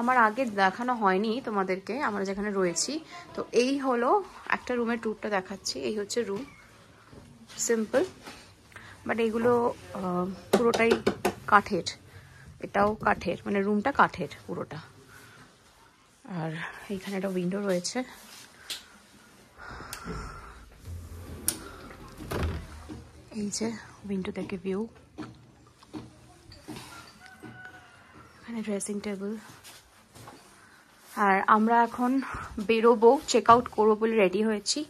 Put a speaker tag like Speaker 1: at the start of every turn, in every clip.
Speaker 1: আমার আগে দেখানো হয়নি তোমাদেরকে, আমরা যেখানে রয়েছি। তো এই হলো একটা রুমের ট্যুরটা দেখাচ্ছি। এই হচ্ছে রুম, সিম্পল, বাট এগুলো পুরোটাই কাঠের, এটাও কাঠের, মানে রুমটা কাঠের পুরোটা। আর এইখানে একটা উইন্ডো রয়েছে, এই যে উইন্ডো থেকে ভিউ। এখানে ড্রেসিং টেবিল। আর আমরা এখন বেরোবো, চেক আউট করবো বলে রেডি হয়েছি।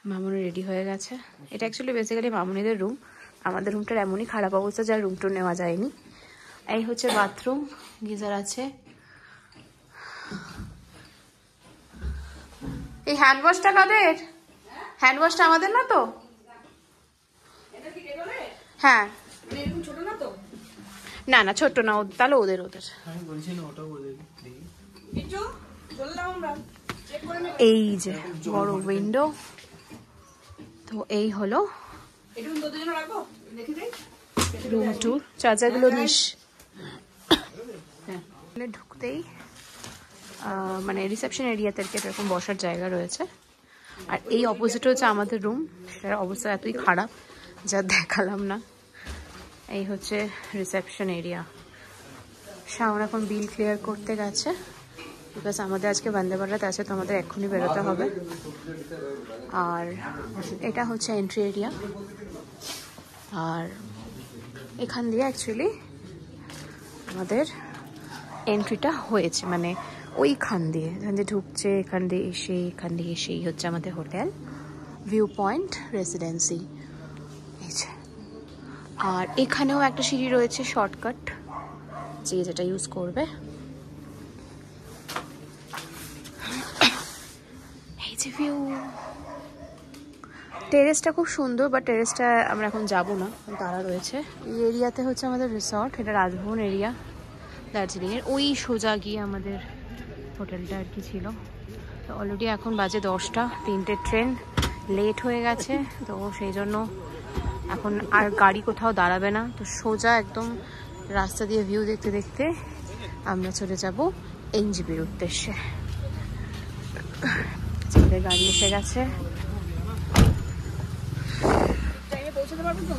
Speaker 1: মামুনি রেডি হয়ে গেছে। এটা অ্যাকচুয়ালি বেসিক্যালি মামুনিদের রুম। আমাদের রুমটার এমনই খারাপ অবস্থা যা রুম টুর নেওয়া যায়নি। এই হচ্ছে বাথরুম, গিজার আছে। এই হ্যান্ড ওয়াশটা কাদের? হ্যান্ড ওয়াশটা আমাদের না তো? হ্যাঁ, না না ছোট না, তাহলে ওদের। এই যে বড় উইন্ডো। তো এই হলো রুম ট্যুর। চার্জারগুলো নিস। ঢুকতেই মানে রিসেপশন এরিয়াতে এরকম বসার জায়গা রয়েছে। আর এই অপোজিট হচ্ছে আমাদের রুম, সেটার অবস্থা এতই খারাপ যা দেখালাম না। এই হচ্ছে রিসেপশন এরিয়া। শাওন এখন বিল ক্লিয়ার করতে গেছে, বিকজ আমাদের আজকে বন্দে ভারত আছে, তো আমাদের এক্ষুনি বেরোতে হবে। আর এটা হচ্ছে এন্ট্রি এরিয়া। আর এখান দিয়ে অ্যাকচুয়ালি আমাদের এন্ট্রিটা হয়েছে, মানে ওইখান দিয়ে এখান দিয়ে ঢুকছে, এখান দিয়ে এসেই হচ্ছে আমাদের হোটেল ভিউ পয়েন্ট রেসিডেন্সি। এই যে, আর এখানেও একটা সিঁড়ি রয়েছে শর্টকাট, যে যেটা ইউজ করবে। এই যে ভিউ। টেরেসটা খুব সুন্দর, বাট টেরেসটা আমরা এখন যাবো না, তারা রয়েছে। এই এরিয়াতে হচ্ছে আমাদের রিসর্ট, এটা রাজভবন এরিয়া দার্জিলিংয়ের। ওই সোজা গিয়ে আমাদের হোটেলটা আর কি ছিল। তো অলরেডি এখন বাজে 10টা, 3টে ট্রেন লেট হয়ে গেছে, তো সেই জন্য এখন আর গাড়ি কোথাও দাঁড়াবে না। তো সোজা একদম রাস্তা দিয়ে ভিউ দেখতে দেখতে আমরা চলে যাব এনজেপির উদ্দেশ্যে। আমাদের গাড়ি এসে গেছে। পৌঁছতে পারবো তো?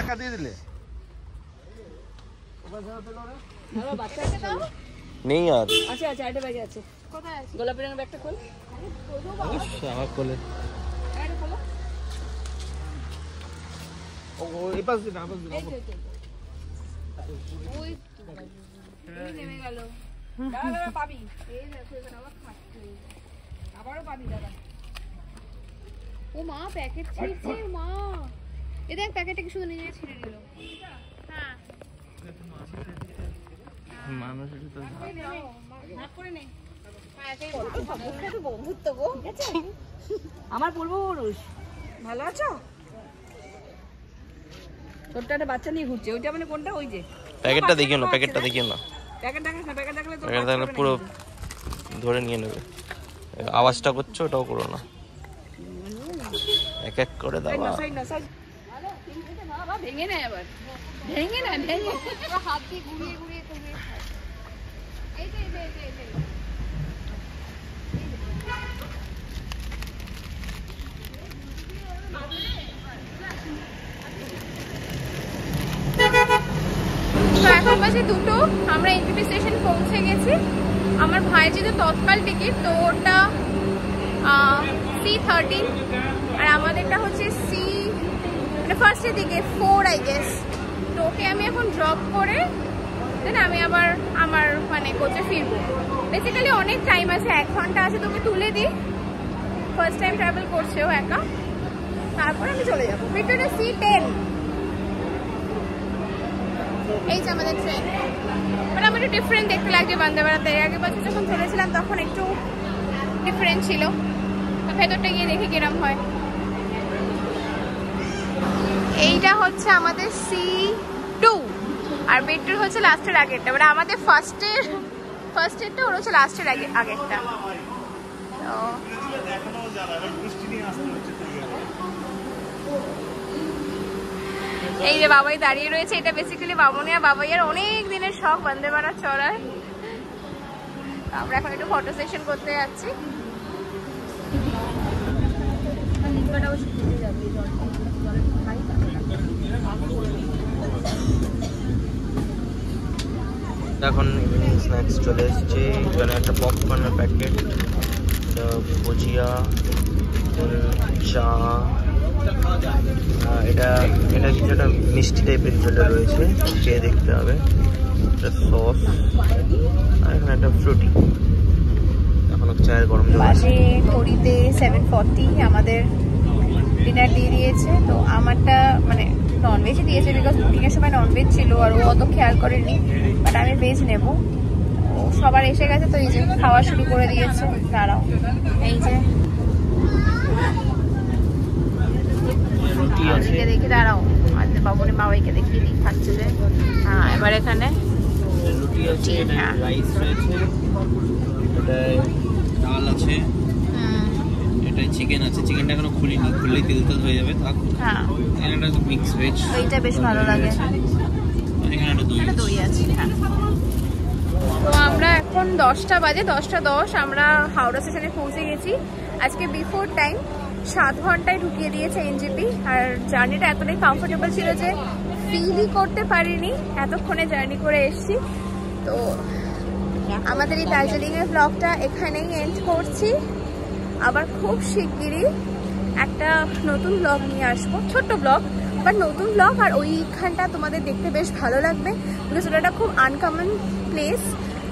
Speaker 2: একা দিয়ে দিলে নেই আর।
Speaker 1: আচ্ছা আচ্ছা, একটা ব্যাগে আছে। কোথায় আছে? গোলাপি রঙের ব্যাগটা খোল।
Speaker 2: আমার কোলে। ও এই পাশ দিন, আবার দিন।
Speaker 1: ওই এই নেমে গেল। দাদা পাবি। এই দেখো এখানে আবার খাচ্ছে। আবারও পাবি দাদা। ও মা প্যাকেট ছিঁড়ছে, মা। এই দেখ প্যাকেটটা কি শুধু নিয়ে ছিঁড়ে দিল। হ্যাঁ।
Speaker 2: মানুষের তো
Speaker 1: ভাগ করে নে। বন্ধুত্ব গো। আমার পূর্বপুরুষ। ভালো আছো? তোরটা একটা বাচ্চা নিয়ে ঘুরছে, ওইটা মানে কোনটা? ওই যে
Speaker 2: প্যাকেটটা দেখিও না, প্যাকেটটা দেখিও না।
Speaker 1: প্যাকেট দেখাস না, প্যাকেট দেখলে তো
Speaker 2: প্যাকেট দেখলে পুরো ধরে নিয়ে নেবে। আওয়াজটা করছো ওটাও করো না, এক এক করে দাও।
Speaker 1: ভেঙে নেয় আবার, ভেঙে না ভেঙে হাত দিয়ে ঘুরিয়ে ঘুরিয়ে তুমি। এই যে তো এখন বাজে 2টো, আমরা এনজেপি স্টেশন পৌঁছে গেছি। আমার ভাই যেহেতু তৎকাল টিকিট, তো ওটা C13 আর আমাদেরটা হচ্ছে মানে ফার্স্টের দিকে 4 আই গেস। তো ওকে আমি এখন ড্রপ করে দেন আমি আবার আমার মানে কোচে ফিরবো। বেসিক্যালি অনেক টাইম আছে, 1 ঘন্টা আছে। তোকে তুলে দিই, ফার্স্ট টাইম ট্রাভেল করছে ও একা, তারপরে আমি চলে যাবো। ভিতরে C10। এই যে আমাদের ট্রেন, বাট আমার একটু ডিফারেন্ট দেখতে লাগছে বন্দে ভারত। এর আগে বছর যখন চলেছিলাম তখন একটু ডিফারেন্ট ছিল। তো ভেতরটা গিয়ে দেখি কিরম হয়। এইটা হচ্ছে আমাদের C2। আর বেডরুম হচ্ছে লাস্টের আগেরটা, মানে আমাদের ফার্স্টেরটা ওর হচ্ছে লাস্টের আগেরটা। তো এই যে বাবাই দাঁড়িয়ে রয়েছে, এটা বেসিক্যালি বামুনিয়া বাবাইয়ের অনেক দিনের শখ বন্দে ভারত চড়ার। আমরা এখন একটু ফটো সেশন করতে যাচ্ছি।
Speaker 2: এখন ইভিনিং স্ন্যাক্স চলে এসছে। এখানে একটা পপকর্নের প্যাকেট, ভুজিয়া, চা, এটা কিছু একটা মিষ্টি টাইপের যেটা রয়েছে, খেয়ে দেখতে হবে। একটা সস আর এখানে একটা ফ্রুটি। এখন চায়ের গরম জল আছে।
Speaker 1: ঘড়িতে 7:40 আমাদের ডিনার দিয়ে দিয়েছে। তো আমারটা মানে ননভেজই দিয়েছে, বিকজ বুকিংয়ের সময় ননভেজ ছিল আর ও অত খেয়াল করেনি, বাট আমি ভেজ নেব। সবার এসে গেছে, তো এই যে খাওয়া শুরু করে দিয়েছে। দাঁড়াও, এই যে দেখি, দাঁড়াও বাবুনি বাবাইকে দেখিয়ে দিই খাচ্ছে যে। হ্যাঁ, এবার এখানে
Speaker 2: রুটি আছে, রাইস রয়েছে, এটায় ডাল আছে, এটায় চিকেন আছে। চিকেনটা এখনো খুলিনি, খুললেই তেল হয়ে যাবে।
Speaker 1: হ্যাঁ,
Speaker 2: এখানে একটা মিক্স ভেজ,
Speaker 1: এইটা বেশ ভালো লাগে।
Speaker 2: এখানে একটা
Speaker 1: দই আছে। হ্যাঁ, তো আমরা এখন 10টা বাজে, 10:10 আমরা হাওড়া স্টেশনে পৌঁছে গেছি। আজকে বিফোর টাইম 7 ঘন্টায় ঢুকিয়ে দিয়েছে এনজেপি। আর জার্নিটা এতটাই কমফোর্টেবল ছিল যে ফিলই করতে পারিনি, এতক্ষণে জার্নি করে এসছি। তো আমাদের এই দার্জিলিংয়ের ব্লগটা এখানেই এন্ড করছি। আবার খুব শিগগিরই একটা নতুন ব্লগ নিয়ে আসবো, ছোট্ট ব্লগ বাট নতুন ব্লগ। আর ওইখানটা তোমাদের দেখতে বেশ ভালো লাগবে, বিকজ ওটা খুব আনকমন প্লেস।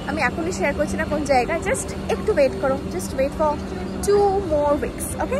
Speaker 1: আমি এখনই শেয়ার করছি না কোন জায়গা, জাস্ট একটু ওয়েট করো, just wait for 2 more weeks, okay.